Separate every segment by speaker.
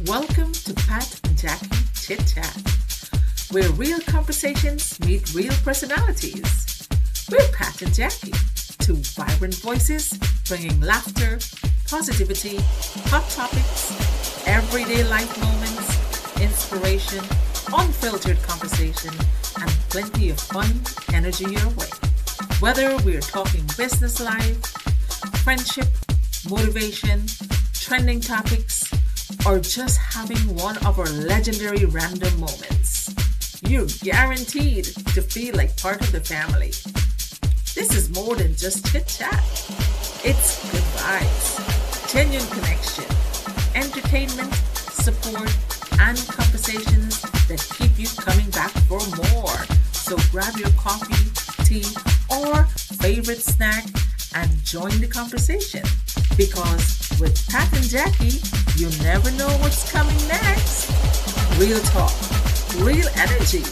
Speaker 1: Welcome to Pat and Jackie Chit Chat, where real conversations meet real personalities. We're Pat and Jackie, two vibrant voices bringing laughter, positivity, hot topics, everyday life moments, inspiration, unfiltered conversation, and plenty of fun energy your way. Whether we're talking business life, friendship, motivation, trending topics, or just having one of our legendary random moments, you're guaranteed to feel like part of the family. This is more than just chit chat. It's good vibes, genuine connection, entertainment, support, and conversations that keep you coming back for more. So grab your coffee, tea, or favorite snack and join the conversation. Because with Pat and Jackie, you never know what's coming next. Real talk, real energy,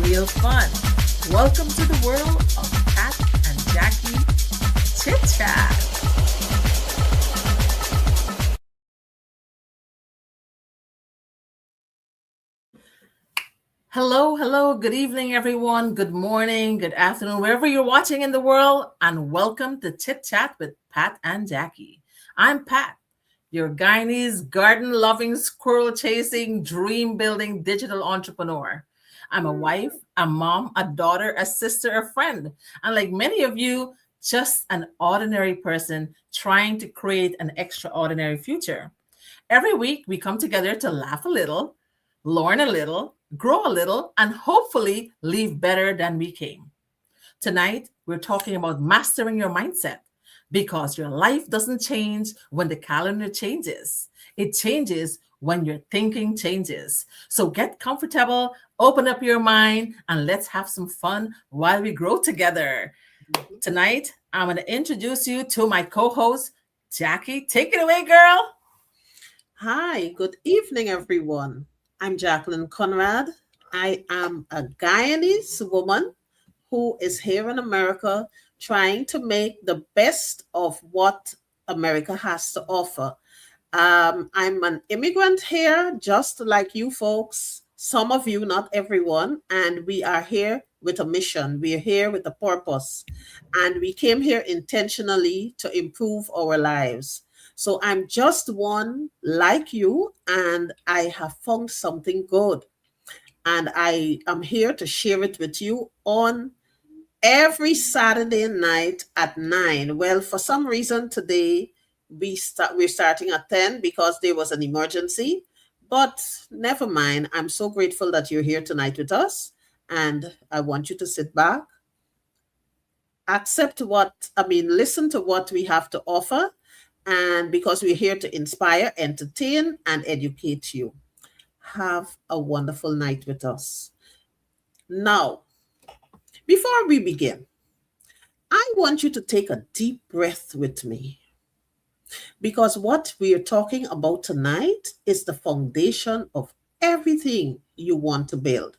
Speaker 1: real fun. Welcome to the world of Pat and Jackie Chit Chat. Hello, good evening, everyone. Good morning, good afternoon, wherever you're watching in the world, and welcome to Chit Chat with Pat and Jackie. I'm Pat, your Guyanese garden loving, squirrel chasing, dream building digital entrepreneur. I'm a wife, a mom, a daughter, a sister, a friend, and like many of you, just an ordinary person trying to create an extraordinary future. Every week, we come together to laugh a little, learn a little, grow a little, and hopefully leave better than we came. Tonight, we're talking about mastering your mindset because your life doesn't change when the calendar changes. It changes when your thinking changes. So get comfortable, open up your mind, and let's have some fun while we grow together. Tonight, I'm going to introduce you to my co host, Jackie. Take it away, girl.
Speaker 2: Hi, good evening, everyone. I'm Jacqueline Conrad. I am a Guyanese woman who is here in America trying to make the best of what America has to offer. I'm an immigrant here, just like you folks, some of you, not everyone, and we are here with a mission. We are here with a purpose, and we came here intentionally to improve our lives. So I'm just one like you, and I have found something good. And I am here to share it with you on every Saturday night at 9. Well, for some reason today we're starting at 10 because there was an emergency. But never mind. I'm so grateful that you're here tonight with us. And I want you to sit back, listen to what we have to offer. And because we're here to inspire, entertain, and educate you. Have a wonderful night with us. Now, before we begin, I want you to take a deep breath with me because what we are talking about tonight is the foundation of everything you want to build.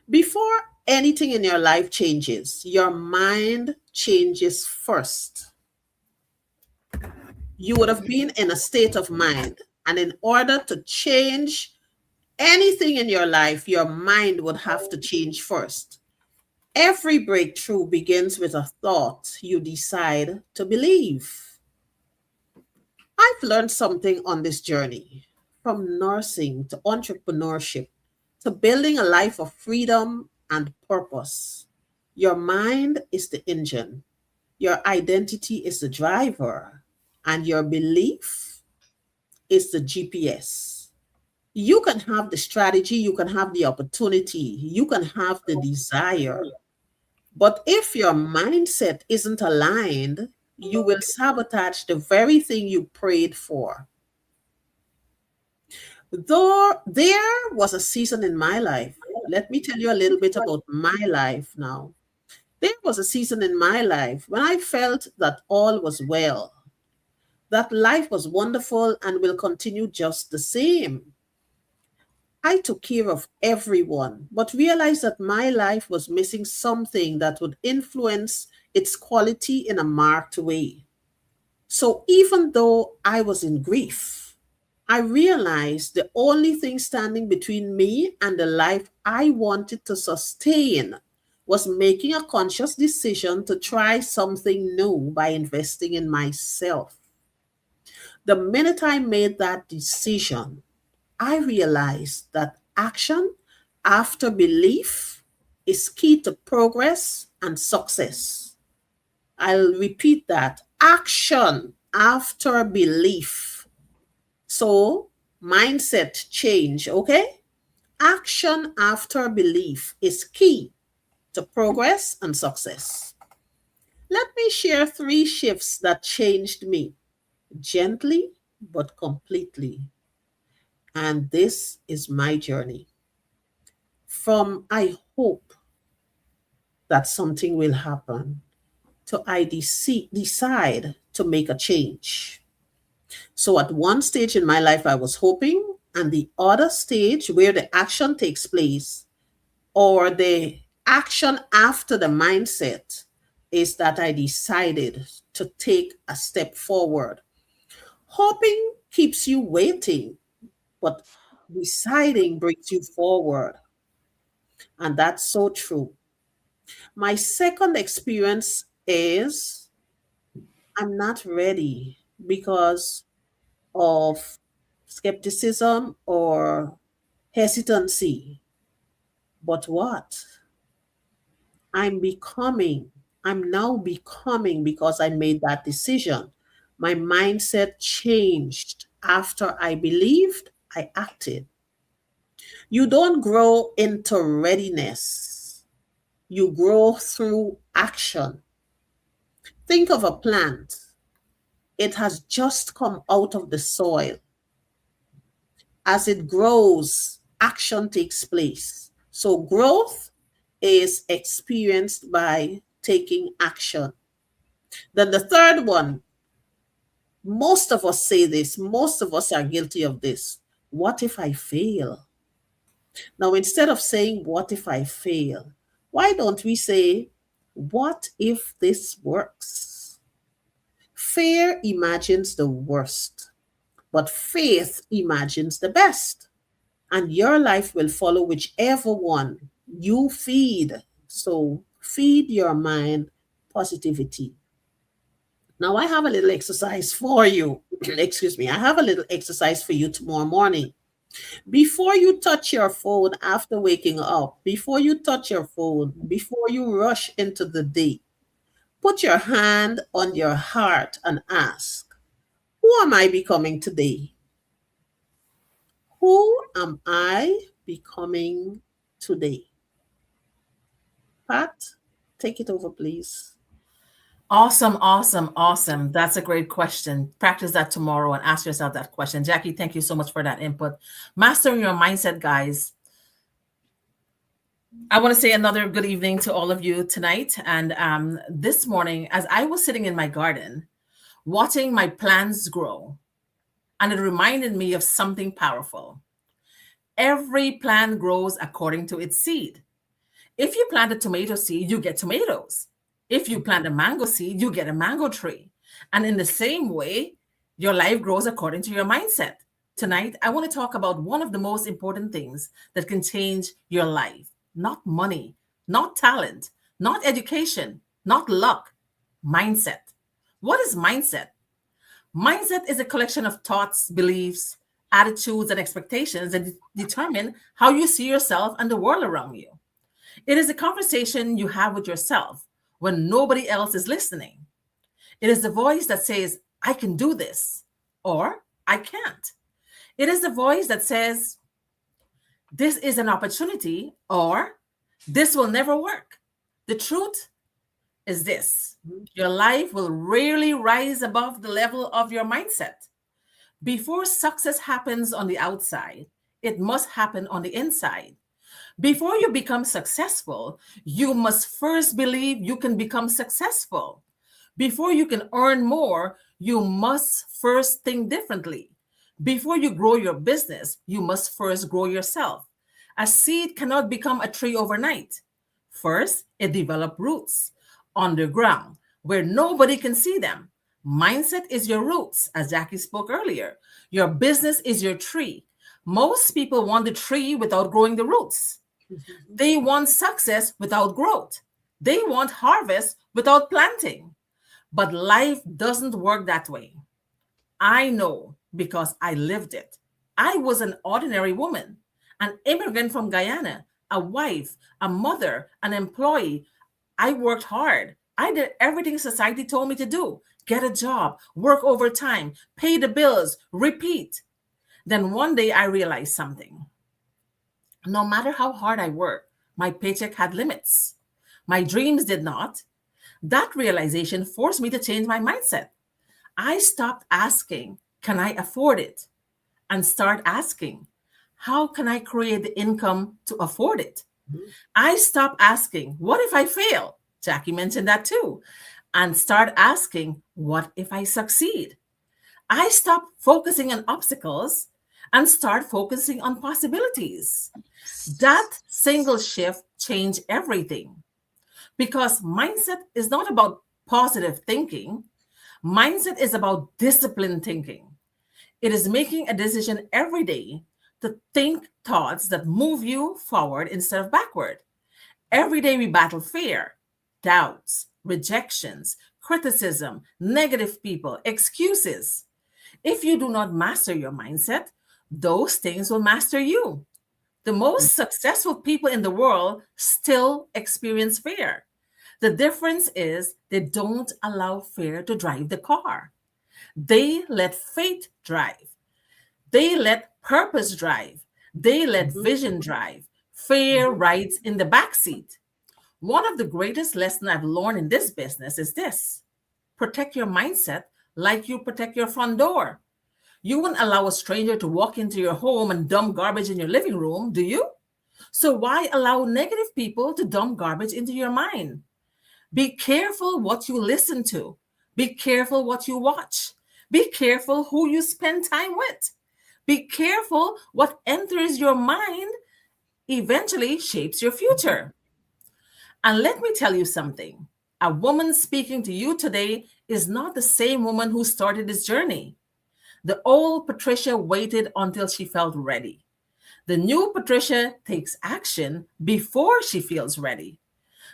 Speaker 2: Before anything in your life changes, your mind changes first. You would have been in a state of mind, and in order to change anything in your life, your mind would have to change first. Every breakthrough begins with a thought you decide to believe. I've learned something on this journey from nursing to entrepreneurship to building a life of freedom and purpose. Your mind is the engine, your identity is the driver, and your belief is the GPS. You can have the strategy, you can have the opportunity, you can have the desire. But if your mindset isn't aligned, you will sabotage the very thing you prayed for. Though there was a season in my life, let me tell you a little bit about my life now. There was a season in my life when I felt that all was well, that life was wonderful and will continue just the same. I took care of everyone, but realized that my life was missing something that would influence its quality in a marked way. So even though I was in grief, I realized the only thing standing between me and the life I wanted to sustain was making a conscious decision to try something new by investing in myself. The minute I made that decision, I realized that action after belief is key to progress and success. I'll repeat that. Action after belief. So, mindset change, okay? Action after belief is key to progress and success. Let me share three shifts that changed me gently but completely. And this is my journey. From I hope that something will happen to decide to make a change. So at one stage in my life, I was hoping, and the other stage where the action takes place, or the action after the mindset, is that I decided to take a step forward. Hoping keeps you waiting, but deciding brings you forward. And that's so true. My second experience is I'm not ready because of skepticism or hesitancy. But what? I'm becoming, I'm now becoming because I made that decision. My mindset changed after I believed, I acted. You don't grow into readiness, you grow through action. Think of a plant. It has just come out of the soil. As it grows, action takes place. So, growth is experienced by taking action. Then, the third one, most of us say this, most of us are guilty of this. What if I fail? Now, instead of saying, what if I fail? Why don't we say, what if this works? Fear imagines the worst, but faith imagines the best. And your life will follow whichever one you feed. So feed your mind positivity. Now, I have a little exercise for you. Excuse me. I have a little exercise for you tomorrow morning. Before you touch your phone after waking up, before you touch your phone, before you rush into the day, put your hand on your heart and ask, who am I becoming today? Who am I becoming today? Pat, take it over, please.
Speaker 1: Awesome, awesome, awesome. That's a great question. Practice that tomorrow and ask yourself that question. Jackie, thank you so much for that input. Mastering your mindset, guys. I want to say another good evening to all of you tonight. And this morning, as I was sitting in my garden, watching my plants grow, and it reminded me of something powerful. Every plant grows according to its seed. If you plant a tomato seed, you get tomatoes. If you plant a mango seed, you get a mango tree. And in the same way, your life grows according to your mindset. Tonight, I want to talk about one of the most important things that can change your life. Not money, not talent, not education, not luck. Mindset. What is mindset? Mindset is a collection of thoughts, beliefs, attitudes, and expectations that determine how you see yourself and the world around you. It is a conversation you have with yourself when nobody else is listening. It is the voice that says, I can do this, or I can't. It is the voice that says, this is an opportunity, or this will never work. The truth is this: your life will rarely rise above the level of your mindset. Before success happens on the outside, it must happen on the inside. Before you become successful, you must first believe you can become successful. Before you can earn more, you must first think differently. Before you grow your business, you must first grow yourself. A seed cannot become a tree overnight. First, it develops roots underground where nobody can see them. Mindset is your roots, as Jackie spoke earlier. Your business is your tree. Most people want the tree without growing the roots.
Speaker 2: Mhm.
Speaker 1: They want success without growth. They want harvest without planting. But life doesn't work that way. I know because I lived it. I was an ordinary woman, an immigrant from Guyana, a wife, a mother, an employee. I worked hard. I did everything society told me to do: get a job, work overtime, pay the bills, repeat. Then one day I realized something. No matter how hard I worked, my paycheck had limits. My dreams did not. That realization forced me to change my mindset. I stopped asking, can I afford it? And start asking, how can I create the income to afford it? I stopped asking, what if I fail? Jackie mentioned that too. And start asking, what if I succeed? I stopped focusing on obstacles and start focusing on possibilities. That single shift changed everything because mindset is not about positive thinking. Mindset is about disciplined thinking. It is making a decision every day to think thoughts that move you forward instead of backward. Every day we battle fear, doubts, rejections, criticism, negative people, excuses. If you do not master your mindset, those things will master you. The most successful people in the world still experience fear. The difference is they don't allow fear to drive the car. They let faith drive. They let purpose drive. They let
Speaker 2: Mhm.
Speaker 1: vision drive. Fear
Speaker 2: Mhm.
Speaker 1: rides in the back seat. One of the greatest lessons I've learned in this business is this: protect your mindset like you protect your front door. You wouldn't allow a stranger to walk into your home and dump garbage in your living room, do you? So why allow negative people to dump garbage into your mind? Be careful what you listen to. Be careful what you watch. Be careful who you spend time with. Be careful what enters your mind eventually shapes your future. And let me tell you something. A woman speaking to you today is not the same woman who started this journey. The old Patricia waited until she felt ready. The new Patricia takes action before she feels ready.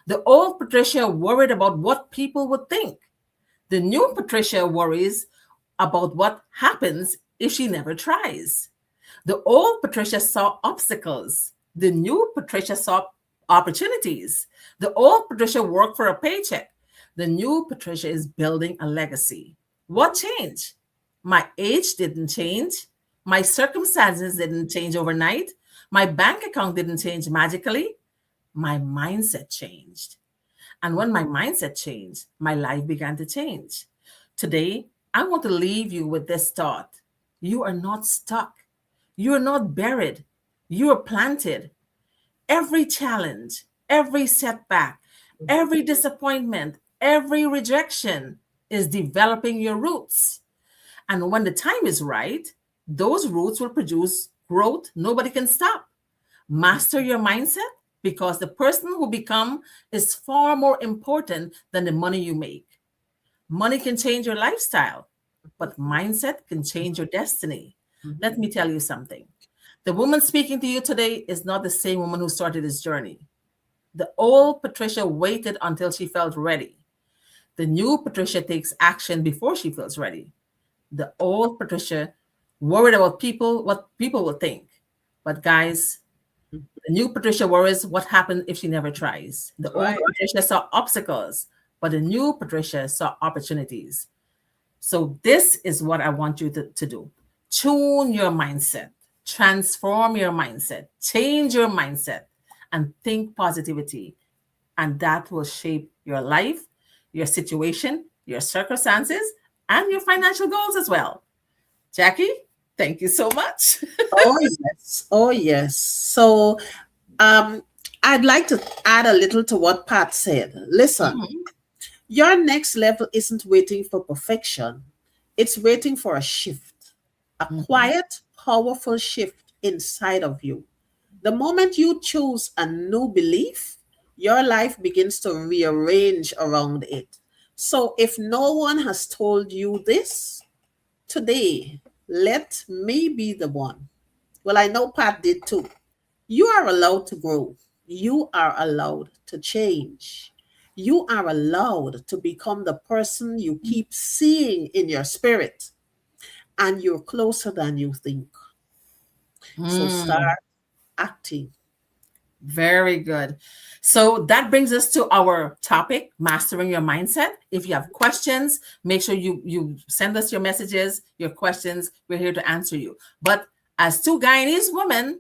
Speaker 1: The old Patricia worried about what people would think. The new Patricia worries about what happens if she never tries. The old Patricia saw obstacles. The new Patricia saw opportunities. The old Patricia worked for a paycheck. The new Patricia is building a legacy. What changed? My age didn't change. My circumstances didn't change overnight. My bank account didn't change magically. My mindset changed. And when my mindset changed, my life began to change. Today, I want to leave you with this thought: you are not stuck, you are not buried, you are planted. Every challenge, every setback, every disappointment, every rejection is developing your roots. And when the time is right, those roots will produce growth nobody can stop. Master your mindset because the person who become is far more important than the money you make. Money can change your lifestyle, but mindset can change your destiny.
Speaker 2: Mhm.
Speaker 1: Let me tell you something. The woman speaking to you today is not the same woman who started this journey. The old Patricia waited until she felt ready. The new Patricia takes action before she feels ready. The old Patricia worried about people, what people will think. But guys, the new Patricia worries what happened if she never tries. The old
Speaker 2: Right.
Speaker 1: Patricia saw obstacles, but the new Patricia saw opportunities. So, this is what I want you to do: tune your mindset, transform your mindset, change your mindset, and think positivity. And that will shape your life, your situation, your circumstances, and your financial goals as well. Jackie, thank you so much.
Speaker 2: Oh, yes. Oh, yes. So, um, I'd like to add a little to what Pat said. Listen,
Speaker 1: Mhm,
Speaker 2: your next level isn't waiting for perfection, it's waiting for a shift, a
Speaker 1: mhm,
Speaker 2: quiet, powerful shift inside of you. The moment you choose a new belief, your life begins to rearrange around it. So if no one has told you this today, let me be the one. Well, I know Pat did too. You are allowed to grow. You are allowed to change. You are allowed to become the person you keep seeing in your spirit, and you're closer than you think. So
Speaker 1: Mm,
Speaker 2: start acting.
Speaker 1: very good. So that brings us to our topic, mastering your mindset. If you have questions, make sure you send us your messages, your questions. We're here to answer you. But as two Guyanese women,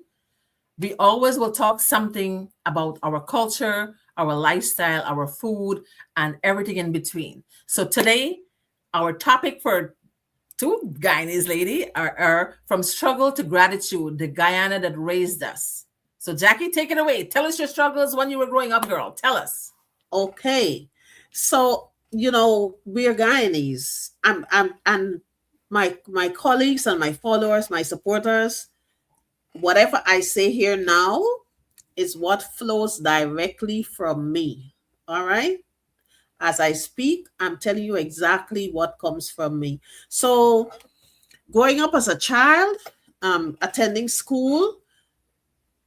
Speaker 1: we always will talk something about our culture, our lifestyle, our food, and everything in between. So today, our topic for two Guyanese lady are from struggle to gratitude, the Guyana that raised us. So Jackie, take it away. Tell us your struggles when you were growing up, girl. Tell us.
Speaker 2: Okay. So, we're Guyanese. And my colleagues and my followers, my supporters, whatever I say here now is what flows directly from me. All right? As I speak, I'm telling you exactly what comes from me. So, growing up as a child, attending school,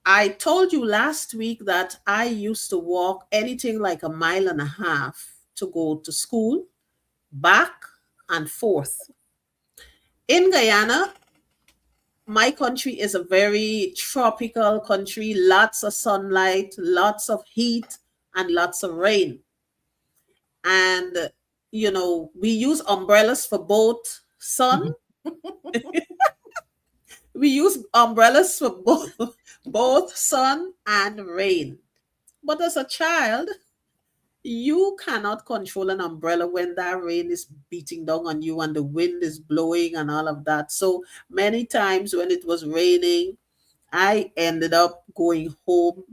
Speaker 2: I told you last week that I used to walk anything like a mile and a half to go to school, back and forth. In Guyana, my country is a very tropical country, lots of sunlight, lots of heat, and lots of rain. And, we use umbrellas for both sun. We use umbrellas for both, both sun and rain. But as a child, you cannot control an umbrella when that rain is beating down on you and the wind is blowing and all of that. So many times when it was raining, I ended up going home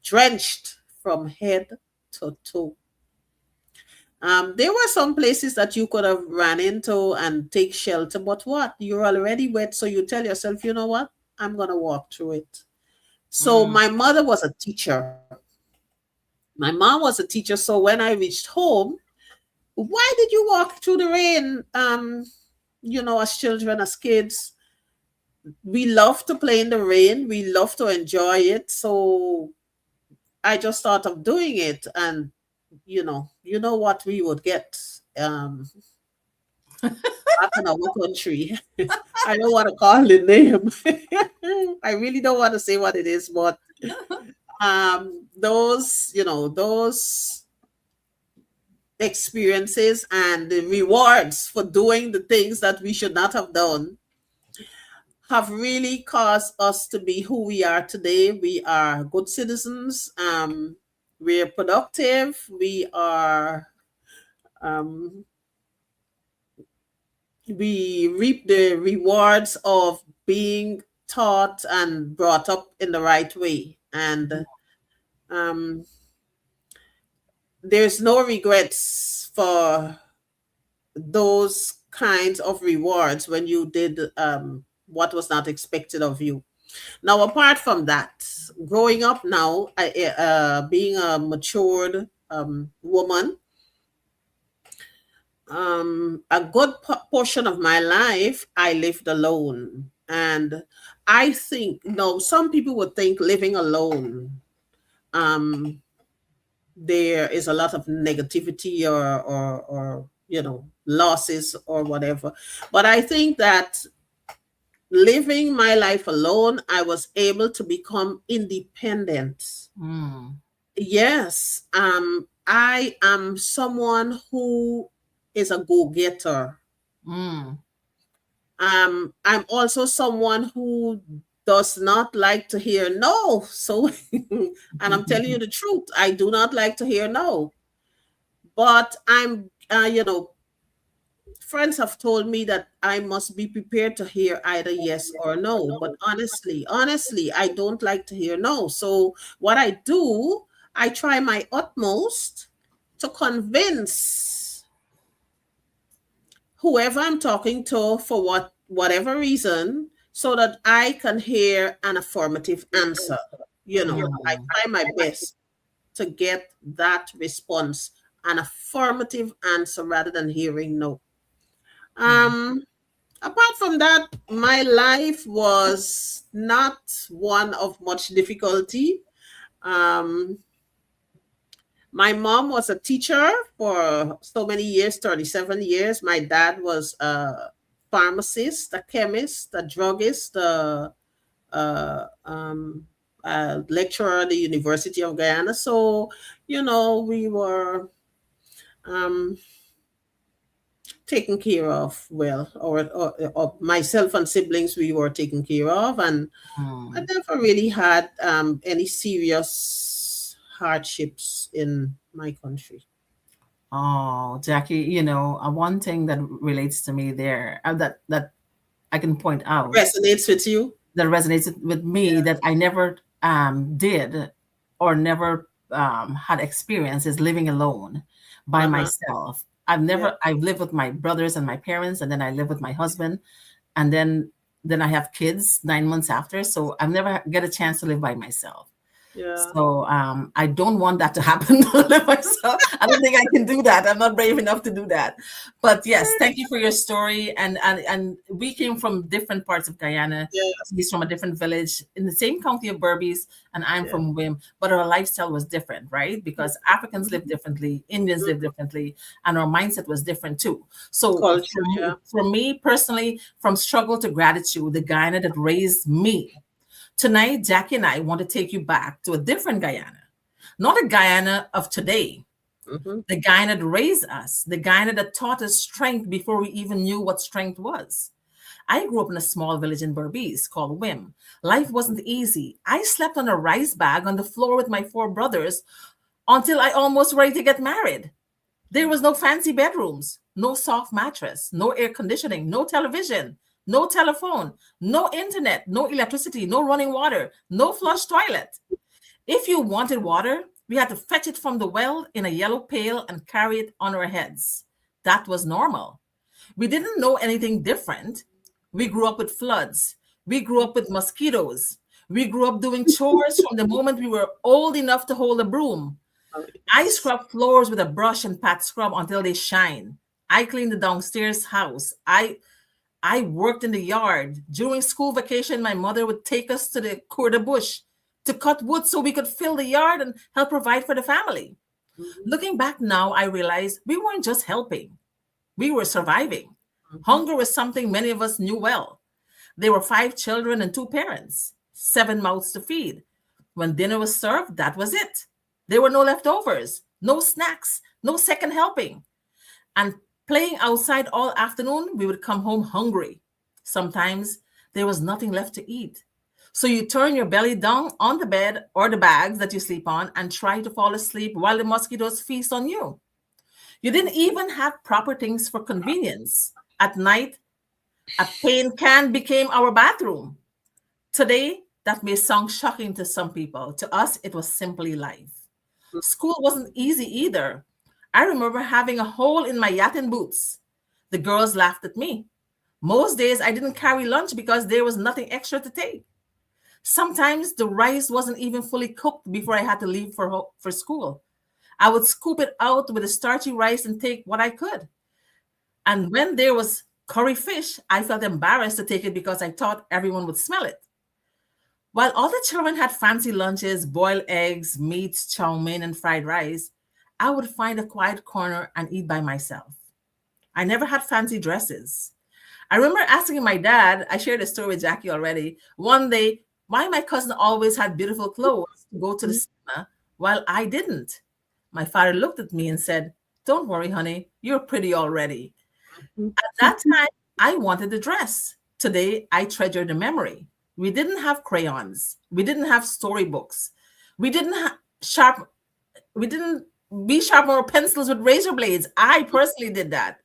Speaker 2: drenched from head to toe. There were some places that you could have ran into and take shelter, but what? You're already wet, so you tell yourself, you know what? I'm going to walk through it. So
Speaker 1: Mm,
Speaker 2: my mother was a teacher. My mom was a teacher. So when I reached home, why did you walk through the rain? As children, as kids, we love to play in the rain. We love to enjoy it. So I just thought of doing it, and you know what we would get back in our country. I don't want to call the name. I really don't want to say what it is, but those experiences and the rewards for doing the things that we should not have done have really caused us to be who we are today. We are good citizens. We're productive. Um, we reap the rewards of being taught and brought up in the right way. And um, there's no regrets for those kinds of rewards when you did what was not expected of you. Now, apart from that, growing up now, being a matured woman, a good portion of my life, I lived alone. And I think, no, some people would think living alone, um, there is a lot of negativity or losses or whatever. But I think that living my life alone, I was able to become independent.
Speaker 1: mm,
Speaker 2: Yes, I am someone who is a go-getter.
Speaker 1: mm.
Speaker 2: I'm also someone who does not like to hear no. So, and I'm telling you the truth, I do not like to hear no. But friends have told me that I must be prepared to hear either yes or no. But honestly, I don't like to hear no. So what I do, I try my utmost to convince whoever I'm talking to for whatever reason, so that I can hear an affirmative answer. I
Speaker 1: Mm.
Speaker 2: try my best to get that response an affirmative answer rather than hearing no.
Speaker 1: Mm.
Speaker 2: Um, Apart from that, my life was not one of much difficulty. Um, my mom was a teacher for so many years, 37 years. My dad was a pharmacist, a chemist, a druggist, uh, um, a lecturer at the University of Guyana. So, we were um, taken care of well, or myself and siblings, we were taken care of. And I
Speaker 1: Mm.
Speaker 2: never really had any serious hardships in my country.
Speaker 1: Oh, Jackie, one thing that relates to me there, that I can point out,
Speaker 2: Resonates with you?
Speaker 1: that resonates with me,
Speaker 2: Yeah.
Speaker 1: that I never did or never had experiences living alone by
Speaker 2: Uh-huh.
Speaker 1: myself.
Speaker 2: Yeah.
Speaker 1: I've lived with my brothers and my parents, and then I live with my husband, and then I have kids 9 months after. So I've never get a chance to live by myself.
Speaker 2: Yeah.
Speaker 1: So I don't want that to happen to myself. I don't think I can do that. I'm not brave enough to do that. But yes, thank you for your story. And we came from different parts of Guyana.
Speaker 2: Yes.
Speaker 1: He's from a different village in the same county of Berbice, and I'm
Speaker 2: Yeah.
Speaker 1: from Wim. But our lifestyle was different, right? Because Africans live differently, Indians live
Speaker 2: Mhm.
Speaker 1: differently, and our mindset was different too. So
Speaker 2: Culture. Yeah.
Speaker 1: for me personally, from struggle to gratitude, the Guyana that raised me. Tonight, Jackie and I want to take you back to a different Guyana, not a Guyana of today,
Speaker 2: Hmm.
Speaker 1: the Guyana that raised us, the Guyana that taught us strength before we even knew what strength was. I grew up in a small village in Berbice called Wim. Life wasn't easy. I slept on a rice bag on the floor with my four brothers until I almost ready to get married. There was no fancy bedrooms, no soft mattress, no air conditioning, no television, no telephone, no internet, no electricity, no running water, no flush toilet. If you wanted water, we had to fetch it from the well in a yellow pail and carry it on our heads. That was normal. We didn't know anything different. We grew up with floods. We grew up with mosquitoes. We grew up doing chores from the moment we were old enough to hold a broom.
Speaker 2: Oh,
Speaker 1: I
Speaker 2: yes.
Speaker 1: scrub floors with a brush and pat scrub until they shine. I cleaned the downstairs house. I worked in the yard. During school vacation, my mother would take us to the cour de bush to cut wood so we could fill the yard and help provide for the family.
Speaker 2: Mhm.
Speaker 1: Looking back now, I realize we weren't just helping, we were surviving.
Speaker 2: Mhm.
Speaker 1: Hunger was something many of us knew well. There were five children and two parents, seven mouths to feed. When dinner was served, that was it. There were no leftovers, no snacks, no second helping. And playing outside all afternoon, we would come home hungry. Sometimes there was nothing left to eat. So you turn your belly down on the bed or the bags that you sleep on and try to fall asleep while the mosquitoes feast on you. You didn't even have proper things for convenience. At night, a paint can became our bathroom. Today, that may sound shocking to some people. To us, it was simply life. School wasn't easy either. I remember having a hole in my yatin boots. The girls laughed at me. Most days, I didn't carry lunch because there was nothing extra to take. Sometimes the rice wasn't even fully cooked before I had to leave for school. I would scoop it out with the starchy rice and take what I could. And when there was curry fish, I felt embarrassed to take it because I thought everyone would smell it. While all the children had fancy lunches, boiled eggs, meats, chow mein, and fried rice, I would find a quiet corner and eat by myself. I never had fancy dresses. I remember asking my dad, I shared a story with Jackie already, one day, why my cousin always had beautiful clothes to go to the cinema while I didn't. My father looked at me and said, "Don't worry, honey, you're pretty already."
Speaker 2: Mhm.
Speaker 1: At that time, I wanted the dress. Today, I treasure the memory. We didn't have crayons. We didn't have storybooks. We didn't sharp. We didn't. We sharpen our pencils with razor blades. I personally did that.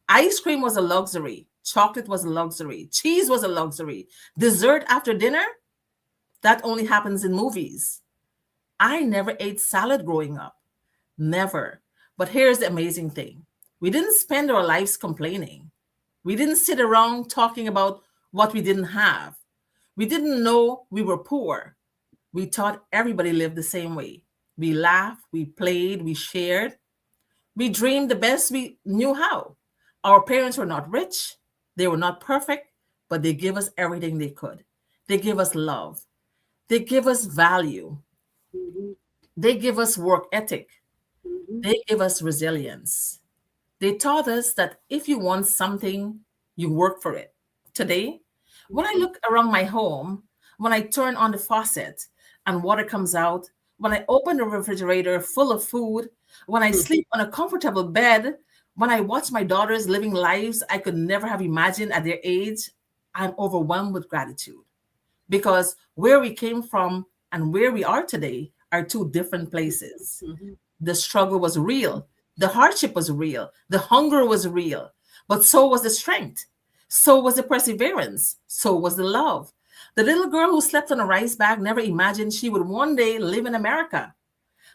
Speaker 1: Ice cream was a luxury. Chocolate was a luxury. Cheese was a luxury. Dessert after dinner, that only happens in movies. I never ate salad growing up. Never. But here's the amazing thing, we didn't spend our lives complaining. We didn't sit around talking about what we didn't have. We didn't know we were poor. We thought everybody lived the same way. We laughed, we played, we shared. We dreamed the best we knew how. Our parents were not rich, they were not perfect, but they gave us everything they could. They give us love, they give us value,
Speaker 2: Mhm.
Speaker 1: they give us work ethic,
Speaker 2: Mhm.
Speaker 1: they give us resilience. They taught us that if you want something, you work for it. Today, when I look around my home, when I turn on the faucet and water comes out, when I open the refrigerator full of food, when I
Speaker 2: Mhm.
Speaker 1: sleep on a comfortable bed, when I watch my daughters living lives I could never have imagined at their age, I'm overwhelmed with gratitude because where we came from and where we are today are two different places.
Speaker 2: Mhm.
Speaker 1: The struggle was real. The hardship was real. The hunger was real. But so was the strength. So was the perseverance. So was the love. The little girl who slept on a rice bag never imagined she would one day live in America.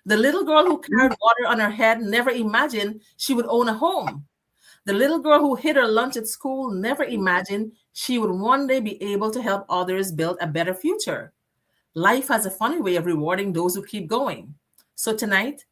Speaker 1: The little girl who carried water on her head never imagined she would own a home. The little girl who hid her lunch at school never imagined she would one day be able to help others build a better future. Life has a funny way of rewarding those who keep going. So tonight,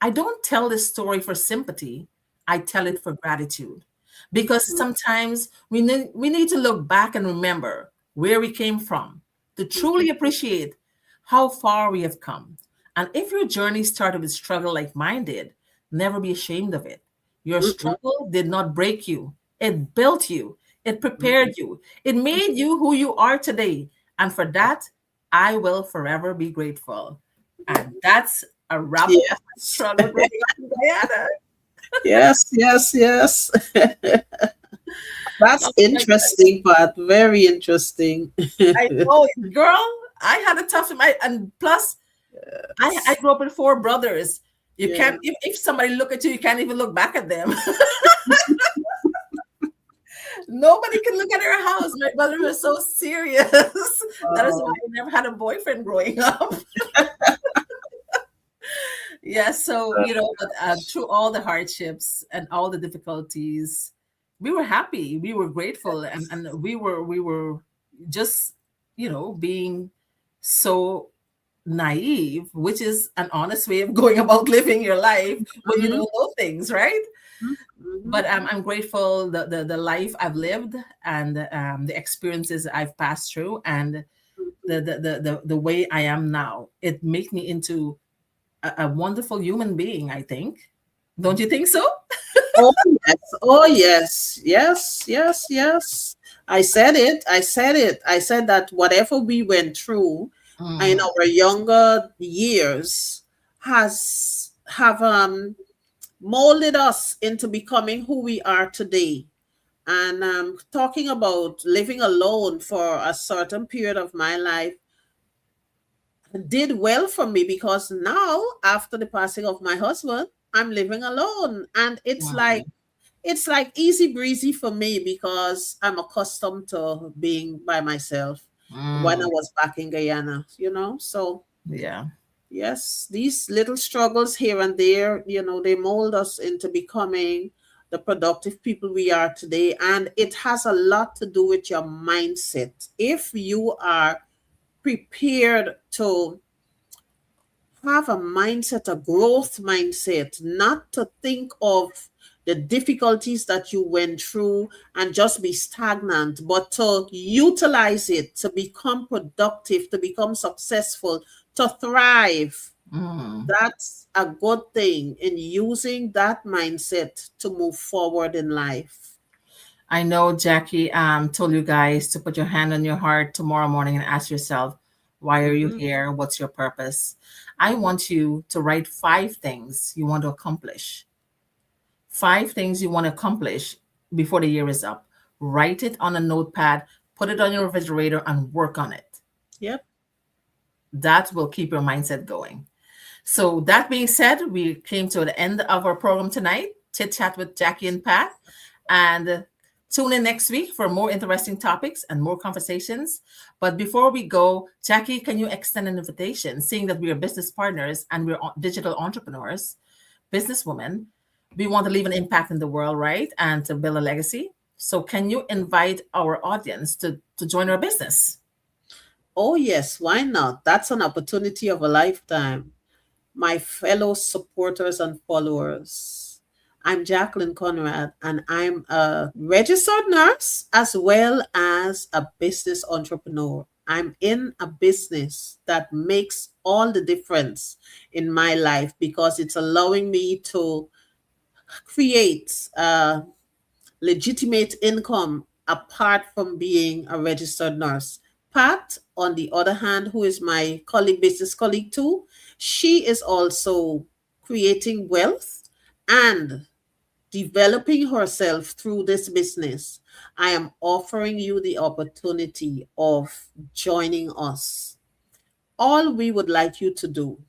Speaker 1: I don't tell this story for sympathy. I tell it for gratitude. Because sometimes we need to look back and remember where we came from to truly appreciate how far we have come. And if your journey started with struggle like mine did, never be ashamed of it. Your
Speaker 2: Mhm.
Speaker 1: struggle did not break you, it built you, it
Speaker 2: Mhm.
Speaker 1: prepared you, it made you who you are today. And for that, I will forever be grateful. And that's a wrap up of my
Speaker 2: Yes.
Speaker 1: struggle growing up in Guyana.
Speaker 2: Yes, yes, yes.
Speaker 1: Oh
Speaker 2: That's
Speaker 1: my God.
Speaker 2: interesting, but very interesting.
Speaker 1: I know, girl. I had a tough time. And plus, I grew up with four brothers. You
Speaker 2: Yeah.
Speaker 1: can't, if somebody look at you, you can't even look back at them. Nobody can look at her house. My brother was so serious. That is why
Speaker 2: Oh,
Speaker 1: I never had a boyfriend growing up. Yeah, so but through all the hardships and all the difficulties, we were happy, we were grateful, and we were just being so naive, which is an honest way of going about living your life when you
Speaker 2: mhm,
Speaker 1: don't know things, right?
Speaker 2: mhm,
Speaker 1: But I'm grateful the life I've lived and the experiences I've passed through and
Speaker 2: mhm.
Speaker 1: the way I am now. It made me into a wonderful human being, I think. Don't you think so?
Speaker 2: Oh yes, oh yes, yes, yes, yes. I said it. I said it. I said that whatever we went through in
Speaker 1: Mm,
Speaker 2: our younger years has have molded us into becoming who we are today. And talking about living alone for a certain period of my life did well for me because now, after the passing of my husband, I'm living alone. And
Speaker 1: mm,
Speaker 2: it's like easy breezy for me because I'm accustomed to being by myself when I
Speaker 1: mm.
Speaker 2: was back in Guyana, So
Speaker 1: Yeah.
Speaker 2: yes, these little struggles here and there, they mold us into becoming the productive people we are today. And it has a lot to do with your mindset. If you are prepared to have a mindset, a growth mindset, not to think of the difficulties that you went through and just be stagnant, but to utilize it, to become productive, to become successful, to thrive.
Speaker 1: Mm.
Speaker 2: That's a good thing in using that mindset to move forward in life.
Speaker 1: I know Jackie told you guys to put your hand on your heart tomorrow morning and ask yourself, why are you
Speaker 2: Mhm,
Speaker 1: here? What's your purpose? I
Speaker 2: mhm.
Speaker 1: want you to write 5 things you want to accomplish. 5 things you want to accomplish before the year is up. Write it on a notepad, put it on your refrigerator, and work on it.
Speaker 2: Yep.
Speaker 1: That will keep your mindset going. So that being said, we came to the end of our program tonight. Chit chat with Jackie and Pat, and tune in next week for more interesting topics and more conversations. But before we go, Jackie, can you extend an invitation? Seeing that we are business partners and we're digital entrepreneurs, businesswomen, we want to leave an impact in the world, right? And to build a legacy. So can you invite our audience to join our business?
Speaker 2: Oh, yes. Why not? That's an opportunity of a lifetime. My fellow supporters and followers. I'm Jacqueline Conrad, and I'm a registered nurse as well as a business entrepreneur. I'm in a business that makes all the difference in my life because it's allowing me to create legitimate income apart from being a registered nurse. Pat, on the other hand, who is my colleague, business colleague too, she is also creating wealth and developing herself through this business. I am offering you the opportunity of joining us. All we would like you to do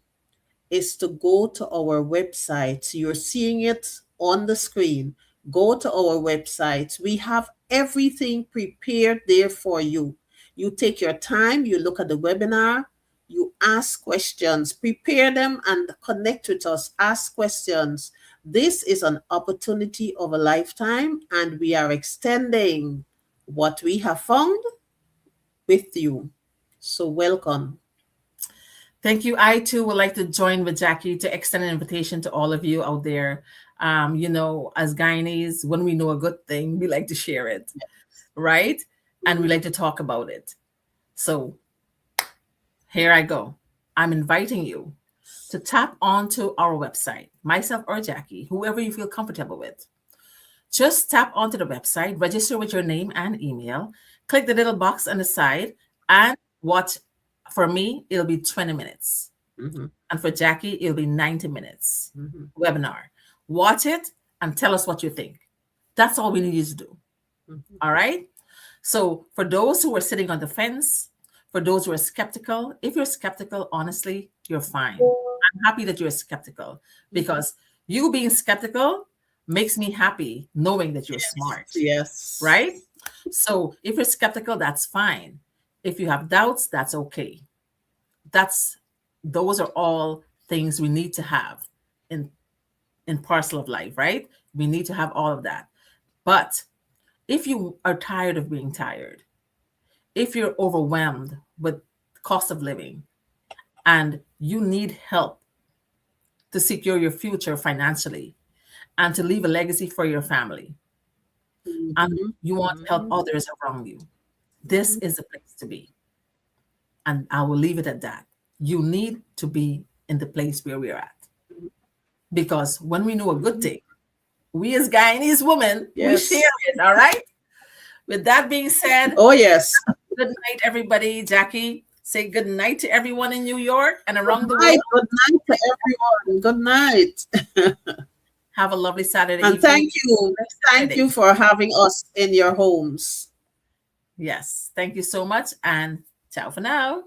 Speaker 2: is to go to our website. You're seeing it on the screen. Go to our website. We have everything prepared there for you. You take your time, you look at the webinar, you ask questions, prepare them and connect with us. Ask questions. This is an opportunity of a lifetime, and we are extending what we have found with you. So, welcome.
Speaker 1: Thank you. I too would like to join with Jackie to extend an invitation to all of you out there. As Guyanese, when we know a good thing, we like to share it, right? And we like to talk about it. So here I go. I'm inviting you to tap onto our website, myself or Jackie, whoever you feel comfortable with. Just tap onto the website, register with your name and email, click the little box on the side, and watch. For me, it'll be 20 minutes.
Speaker 2: Mhm,
Speaker 1: And for Jackie, it'll be 90 minutes
Speaker 2: mhm,
Speaker 1: webinar. Watch it and tell us what you think. That's all we need you to do.
Speaker 2: mhm.
Speaker 1: All right. So for those who are sitting on the fence, for those who are skeptical, if you're skeptical, honestly, you're fine. I'm happy that you're skeptical because you being skeptical makes me happy knowing that you're smart,
Speaker 2: Yes.
Speaker 1: right? So if you're skeptical, that's fine. If you have doubts, that's okay. Those are all things we need to have in parcel of life, right? We need to have all of that. But if you are tired of being tired, if you're overwhelmed with cost of living and you need help to secure your future financially and to leave a legacy for your family, and
Speaker 2: Mhm,
Speaker 1: you want to help
Speaker 2: mhm,
Speaker 1: others around you, this
Speaker 2: mhm.
Speaker 1: is the place to be. And I will leave it at that. You need to be in the place where we're at. Because when we know a good thing, we as Guyanese women, we share
Speaker 2: Yes.
Speaker 1: it. All right. With that being said,
Speaker 2: Oh, yes.
Speaker 1: good night, everybody. Jackie, say good night to everyone in New York and
Speaker 2: Good
Speaker 1: around the
Speaker 2: night.
Speaker 1: world.
Speaker 2: Good night to everyone. Good night.
Speaker 1: Have a lovely Saturday
Speaker 2: And
Speaker 1: evening.
Speaker 2: thank you.
Speaker 1: Next
Speaker 2: Thank
Speaker 1: Saturday.
Speaker 2: you for having us in your homes.
Speaker 1: Yes. Thank you so much. And ciao for now.